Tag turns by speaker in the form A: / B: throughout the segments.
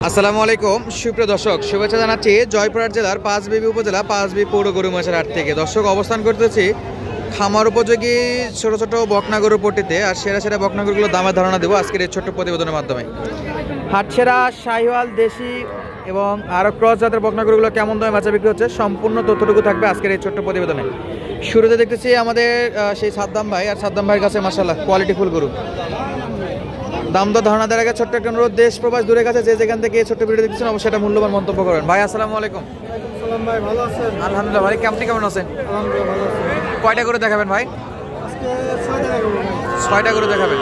A: আসসালামু আলাইকুম সুপ্রিয় দর্শক, শুভেচ্ছা জানাচ্ছি জয়পুরহাট জেলার পাঁচবিবি উপজেলা পাঁচবি পৌর গরু মহিষের হাট থেকে। দর্শক, অবস্থান করতেছি খামার উপযোগী ছোট ছোট বকনা গরুর পট্টিতে। আর সেরা সেরা বকনা গরুগুলো দামের ধারণা দেবো আজকের এই ছোট্ট প্রতিবেদনের মাধ্যমে। হাট সেরা শাহিওয়াল, দেশি এবং আরও ক্রস জাতের বকনা গরুগুলো কেমন দামে বেচা বিক্রি হচ্ছে সম্পূর্ণ তথ্যটুকু থাকবে আজকের এই ছোট্ট প্রতিবেদনে। শুরুতে দেখতেছি আমাদের সেই সাদ্দাম ভাই, আর সাদ্দাম ভাইয়ের কাছে মাশাআল্লাহ কোয়ালিটিফুল গরু। দাম দর ধারণা দেওয়ার আগে ছোট্ট একটা অনুরোধ, দেশ প্রবাস দূরে কাছে যে যেখান থেকে ছোট্ট ভিডিও দেখছেন অবশ্যই এটা মূল্যবান মন্তব্য করেন। ভাই আসসালামু আলাইকুম।
B: ভাই ভালো আছেন?
A: আলহামদুলিল্লাহ ভাই, আপনি কেমন আছেন?
B: আলহামদুলিল্লাহ ভালো আছি।
A: কয়টা করে দেখাবেন ভাই?
B: আজকে 6টা দেখাবো ভাই।
A: 6টা করে দেখাবেন,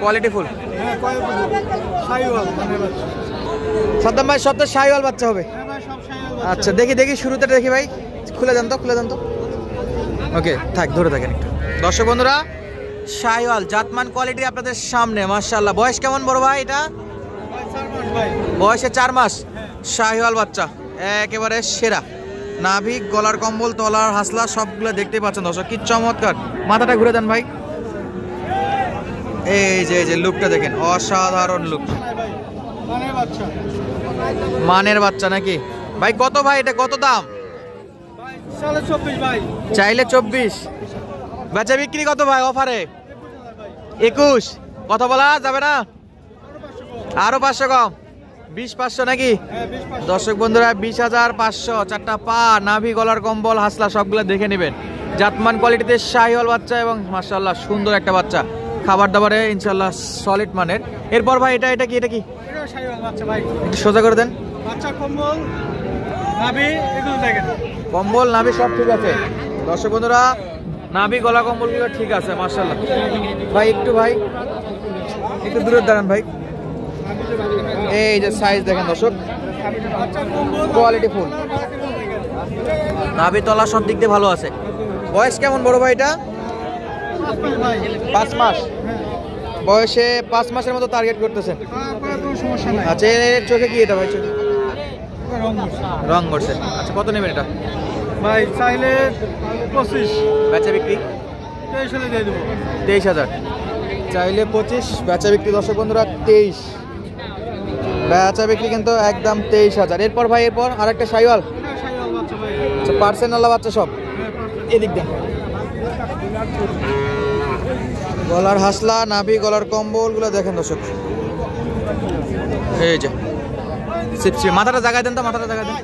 A: কোয়ালিটিফুল।
B: হ্যাঁ, কোয়ালিটি শাহিওয়াল মানে বাচ্চা।
A: সাদ্দাম ভাই সব তো শাহিওয়াল বাচ্চা হবে?
B: হ্যাঁ ভাই, সব শাহিওয়াল।
A: আচ্ছা দেখি শুরুতে দেখি ভাই, খুলে দেন তো। ওকে থাক, ধরে থাকেন একটু। দর্শক বন্ধুরা, শাহিওয়াল জাতমান কোয়ালিটি আপনাদের সামনে মাশাআল্লাহ। বয়স কেমন বড় ভাই এটা?
B: 4 মাস ভাই।
A: বয়সে 4 মাস, শাহিওয়াল বাচ্চা একেবারে সেরা। নাভি, গলার কম্বল, তলার হাসলা সবগুলো দেখতে পাচ্ছেন দর্শক, কি চমৎকার। মাথাটা ঘুরে দেন ভাই, এই যে লুকটা দেখেন, অসাধারণ লুক।
B: মানের বাচ্চা।
A: মানের বাচ্চা নাকি ভাই? কত ভাই এটা, কত দাম?
B: ভাই 24 ভাই।
A: চাইলে 24, বেচা বিক্রি কত ভাই অফারে? 21। কথা বলা যাবে না? আরো 500 কম, 20-500 নাকি?
B: হ্যাঁ 20-500।
A: দর্শক বন্ধুরা, 20,500। 4টা পা, নাভি, গলার কম্বল, হাসলা সবগুলো দেখে নেবেন। জাতমান কোয়ালিটিতে শাহিওয়াল বাচ্চা এবং মাশাআল্লাহ সুন্দর একটা বাচ্চা। খাবার দাবারে ইনশাআল্লাহ সলিড মানের। এরপর ভাই এটা কি?
B: এটা শাহিওয়াল বাচ্চা ভাই।
A: একটু সোজা করে দেন।
B: বাচ্চা কম্বল, নাভি এগুলো দেখেন।
A: কম্বল নাভি সব ঠিক আছে দর্শক বন্ধুরা, নাভি গলা কম্বলগুলো ঠিক আছে মাশাআল্লাহ। ভাই একটু দূরে দাঁড়ান ভাই। এই যে সাইজ দেখেন দর্শক,
B: বাচ্চা কম্বল,
A: কোয়ালিটি ফুল। নাভি তলা সব দিক দিয়ে ভালো আছে। বয়স কেমন বড় ভাই এটা?
B: 5 ভাই।
A: 5 মাস বয়সে, 5 মাসের মতো টার্গেট করতেছেন।
B: কোনো সমস্যা নাই।
A: আচ্ছা, এর চোখে কি এটা ভাই? চোখে রং করছে। আচ্ছা, কত নেবেন এটা
B: ভাই? চাইলে 25।
A: বেচা বিক্রি
B: 23 হলে দিয়ে দেবো।
A: 23,000। চাইলে 25, বেচা বিক্রি দর্শক বন্ধুরা 23। বেচা বিক্রি কিন্তু একদম 23,000। এরপর ভাই, এরপর আরেকটা শাহিওয়াল।
B: হ্যাঁ, শাহিওয়াল বাচ্চা ভাই।
A: আচ্ছা, পার্সেন্ট বাচ্চা সব এদিক দেন। গলার হাসলা, নাভি, গলার কম্বলগুলো দেখেন দর্শক, এই যে সিপসি। মাথাটা জায়গায় দেন তো, মাথাটা জায়গায় দেন।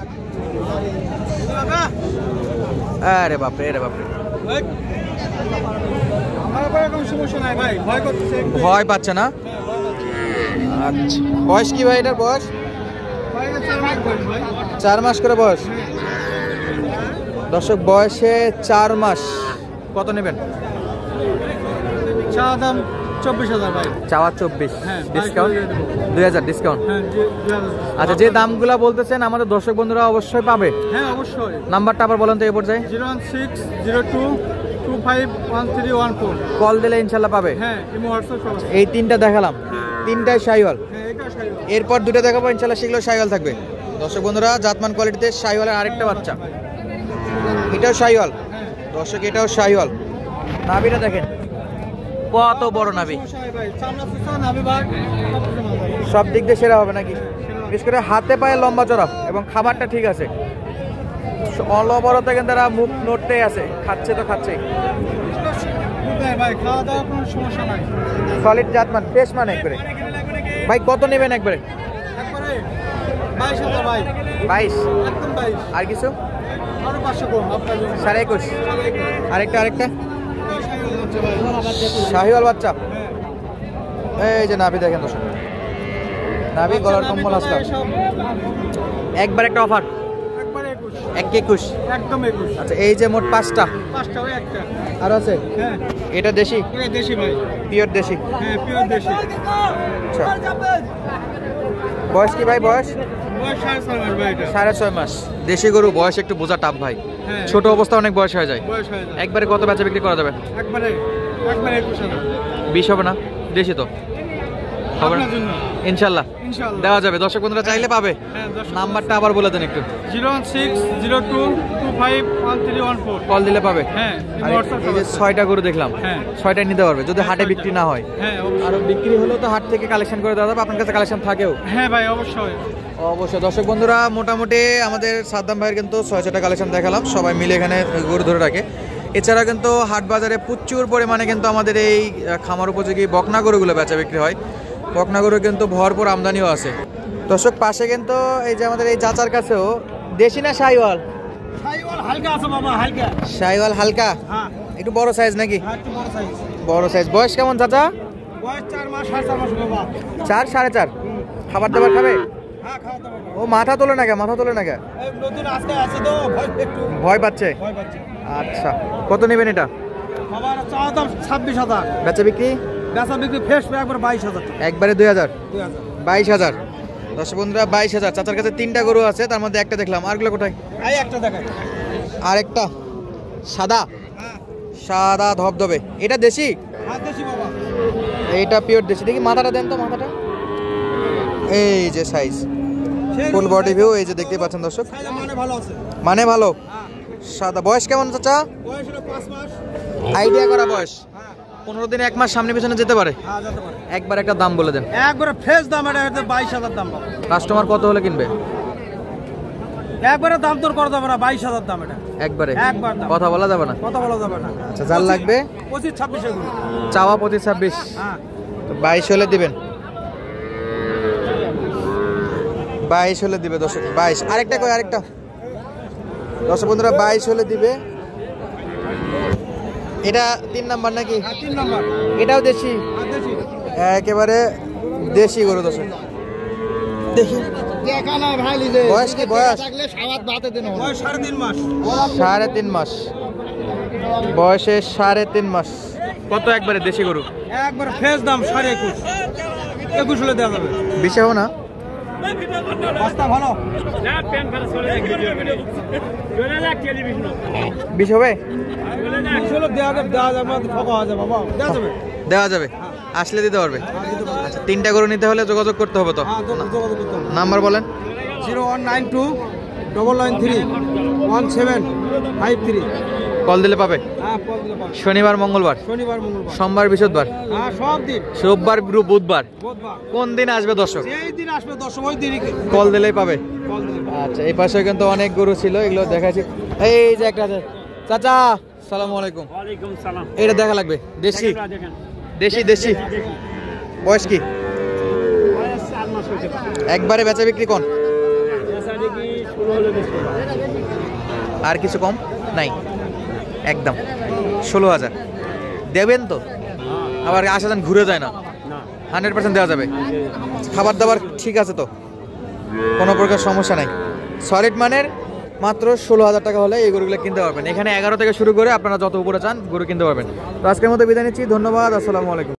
A: আরে বাপরে।
B: আমার আবার কোনো সমস্যা নাই ভাই, ভয় করতেছে একটু।
A: ভয় পাচ্ছে না? আচ্ছা, বয়স কি ভাই এটার? বয়স
B: ভাই 4 মাস বয়স ভাই।
A: 4 মাস করে বয়স দর্শক, বয়সে 4 মাস। কত নেবেন?
B: চা দাম 24,000 ভাই।
A: চাওয়া 24,
B: হ্যাঁ,
A: ডিসকাউন্ট 2,000 ডিসকাউন্ট।
B: হ্যাঁ, 2000।
A: আচ্ছা, যে দামগুলো বলতেছেন আমাদের দর্শক বন্ধুরা অবশ্যই পাবে।
B: হ্যাঁ অবশ্যই।
A: নাম্বারটা আবার বলেন তো এই পর্যায়ে।
B: 01602251314।
A: কল দিলে ইনশাল্লাহ পাবে।
B: হ্যাঁ, ইমো হোয়াটসঅ্যাপ সব আছে।
A: এই 3টা দেখালাম, 3টাই শাহিওয়াল।
B: হ্যাঁ, এটা শাহিওয়াল।
A: এরপর 2টা দেখাবো ইনশাল্লাহ, সেগুলো শাহিওয়াল থাকবে। দর্শক বন্ধুরা, জাতমান কোয়ালিটিতে শাহিওয়ালের আরেকটা বাচ্চা, এটাও শাহিওয়াল দর্শক, এটাও শাহিওয়াল। নাভিটা দেখেন কত বড় নাভি,
B: সমস্যা নাই ভাই, চামড়া সুস্থ নাভি ভাগ সব কিছু ভালো ভাই।
A: সব দিক দিয়ে সেরা হবে নাকি? বিশেষ করে হাতে পায়ে লম্বা চড়া এবং খাবারটা ঠিক আছে। অলবরতে কিন্তু তারা মুখ নড়তে আছে, খাচ্ছে তো খাচ্ছেই।
B: বুঝলেন ভাই, খাওয়া দাওয়া কোনো সমস্যা নাই।
A: সলিড জাতমান, ফ্রেশ মান একবারে। ভাই কত নেবেন একবারে?
B: একবারে 22,000 ভাই।
A: 22,
B: একদম 22।
A: আর কিছু?
B: আরো 500 কম আপনার জন্য।
A: 21.5। আরেকটা
B: এই শাহিওয়াল বাচ্চা ভাই।
A: শাহিওয়াল বাচ্চা। এই যে নাভি দেখেন দর্শক, নাভি, গলার কম্বল, আসলাম।
B: সব
A: একবার একটা অফার,
B: একবারে 21।
A: 1-21।
B: একদম 21।
A: আচ্ছা, এই যে মোট 5টা,
B: 5টা ওই একটা।
A: আর আছে
B: হ্যাঁ,
A: এটা দেশি,
B: এটা দেশি ভাই।
A: পিওর দেশি।
B: হ্যাঁ, পিওর দেশি।
A: আচ্ছা, বয়স কি ভাই? বয়স
B: বয়স 6.5 মাস ভাই এটা।
A: 6.5 মাস। দেশি গরু বয়স একটু বোঝা টাপ ভাই,
B: হ্যাঁ,
A: ছোট অবস্থা অনেক বয়স হয়ে যায়।
B: বয়স হয়ে যায়।
A: একবারে কত বেচা বিক্রি করা যাবে?
B: একবারে 21,000।
A: 20 হবে না? দেশি তো হবে না
B: আপনার জন্য
A: ইনশাল্লাহ
B: ইনশাআল্লাহ
A: দেওয়া যাবে। দর্শক বন্ধুরা চাইলে পাবে।
B: হ্যাঁ,
A: নাম্বারটা আবার বলে দেন একটু।
B: 01602251314।
A: কল দিলে পাবে।
B: হ্যাঁ,
A: আর
B: হোয়াটসঅ্যাপ
A: এই যে 6টা গরু দেখলাম,
B: হ্যাঁ।
A: 6টাই নিতে পারবে যদি হাটে বিক্রি না হয়।
B: হ্যাঁ
A: আর বিক্রি হলেও তো হাট থেকে কালেকশন করে দেওয়া যাবে, আপনার কাছে কালেকশন থাকেও।
B: হ্যাঁ ভাই অবশ্যই।
A: অবশ্যই দর্শক বন্ধুরা, মোটামুটি আমাদের সাদ্দাম ভাইয়ের কিন্তু 6-6টা কালেকশন দেখালাম, সবাই মিলে এখানে গরু ধরে রাখে। এছাড়া কিন্তু হাট বাজারে প্রচুর পরিমাণে কিন্তু আমাদের এই খামার উপযোগী বকনা গরুগুলো বেচা বিক্রি হয়। বকনা গরু কিন্তু ভরপুর আমদানিও আছে। দর্শক পাশে কিন্তু এই যে আমাদের এই চাচার কাছেও দেশি না শাহিওয়াল?
B: শাহিওয়াল হালকা আছে বাবা, হালকা।
A: শাহিওয়াল হালকা,
B: হ্যাঁ
A: একটু বড় সাইজ নাকি?
B: হ্যাঁ, একটু বড় সাইজ।
A: বড় সাইজ। বয়স কেমন চাচা?
B: বয়স 4 মাস 4.5 মাস বাবা।
A: 4-4.5। খাবার দাবার খাবে?
B: হ্যাঁ, খাওয়া দাওয়া বাবা।
A: ও মাথা তোলে না কে? মাথা তোলে না কে?
B: এই নতুন আজকে আছে তো একটু
A: ভয় পাচ্ছে?
B: ভয় পাচ্ছে।
A: আচ্ছা, কত নেবেন এটা?
B: বাবা চাওয়া দাম 26,000।
A: বেচা বিক্রি?
B: বেচা বিক্রি ফ্রেশ একবার 22,000 টাকা।
A: একবারে 2000?
B: 2000।
A: 22,000। দর্শক বন্ধুরা 22,000। চাচার কাছে 3টা গরু আছে, তার মধ্যে একটা দেখলাম। আরগুলো কোথায়?
B: এই একটা দেখাই।
A: আরেকটা সাদা,
B: হ্যাঁ
A: সাদা ধবধবে। এটা দেশি?
B: হ্যাঁ, দেশি বাবা।
A: এইটা পিওর দেশি। দেখি মাথাটা দেন তো, মাথাটা। এই যে সাইজ,
B: সেই
A: ফুল বডি ভিউ, এই যে দেখতে পাচ্ছেন দর্শক,
B: সাইজে মানে ভালো আছে।
A: মানে ভালো।
B: হ্যাঁ,
A: সাদা। বয়স কেমন চাচা?
B: বয়স হলো 5 মাস।
A: আইডিয়া করা বয়স?
B: হ্যাঁ
A: 15 দিন 1 মাস সামনে পিছনে যেতে পারে।
B: হ্যাঁ, যেতে পারে।
A: একবার একটা দাম বলে দেন।
B: একবারে ফ্রেশ দাম, এটা 22,000 দাম বাবা।
A: কাস্টমার কত হলে কিনবে?
B: একবারে দাম তোর করে দেবে না, 22,000 দাম এটা।
A: একবারে
B: একবার দাম।
A: কথা বলা যাবে না?
B: কথা বলা যাবে না।
A: আচ্ছা, যার লাগবে
B: 25-26 এগুলো।
A: চাওয়া 25-26,
B: হ্যাঁ
A: 22 হলে দিবেন। 22 হলে দিবে দর্শক। 22। আরেকটা কই? আরেকটা দর্শক বন্ধুরা 22 হলে দিবে। এটা 3 নাম্বার নাকি?
B: হ্যাঁ, 3 নাম্বার।
A: এটাও দেশি?
B: আর দেশি।
A: একেবারে দেশি গরু দর্শক। দেখি
B: দেখা না ভাই লিজে।
A: বয়স কি? বয়স
B: থাকলে সাবাত বাতে দিন। বয়স 3.5 মাস।
A: 3.5 মাস। বয়সে 3.5 মাস। কত একবারে দেশি গরু?
B: একবার ফ্রেশ দাম 21.5। 21 হলে দেওয়া যাবে।
A: বিশে হো না?
B: বস্তা ভালো।
A: 20 হবে?
B: 21 হলে দেওয়া যাবে, দেওয়া যাবে না তো ঠকা হয়ে যাবে বাবা। দেওয়া যাবে।
A: দেওয়া যাবে, আসলে দিতে পারবে।
B: হ্যাঁ, দিতে পারবে।
A: আচ্ছা, 3টা গরু নিতে হলে যোগাযোগ করতে হবে তো?
B: হ্যাঁ, যোগাযোগ করতে হবে।
A: নাম্বার বলেন।
B: 0192-993-1753।
A: কল দিলে পাবে?
B: হ্যাঁ, কল দিলে পাবে।
A: শনিবার মঙ্গলবার,
B: শনিবার মঙ্গলবার।
A: সোমবার বৃহস্পতিবার,
B: হ্যাঁ, সব দিন।
A: রোববার বুধবার।
B: বুধবার।
A: কোন দিন আসবে দর্শক?
B: যেই দিন আসবে 10 ওই দিনই
A: কল দিলেই পাবে।
B: কল দিলে পাবে।
A: আচ্ছা, এই পাশে কিন্তু অনেক গরু ছিল, এগুলো দেখাচ্ছি। এই যে একটা আছে। চাচা সালাম আলাইকুম।
B: ওয়ালাইকুম সালাম।
A: এটা দেখা লাগবে। দেশি? দেশি দেশি। বয়স কি?
B: 4 মাস হয়েছে।
A: একবারে বেচা বিক্রি কোন? আর কিছু কম নাই? একদম 16,000 দেবেন তো? আবার আসা যান ঘুরে যায় না? 100% দেওয়া যাবে। খাবার দাবার ঠিক আছে তো? কোনো প্রকার সমস্যা নাই? সলিড মানের মাত্র 16,000 টাকা হলে এই গরুগুলো কিনতে পারবেন। এখানে 11 থেকে শুরু করে আপনারা যত উপরে চান গরু কিনতে পারবেন। তো আজকের মতো বিদায় নিচ্ছি। ধন্যবাদ। আসসালামু আলাইকুম।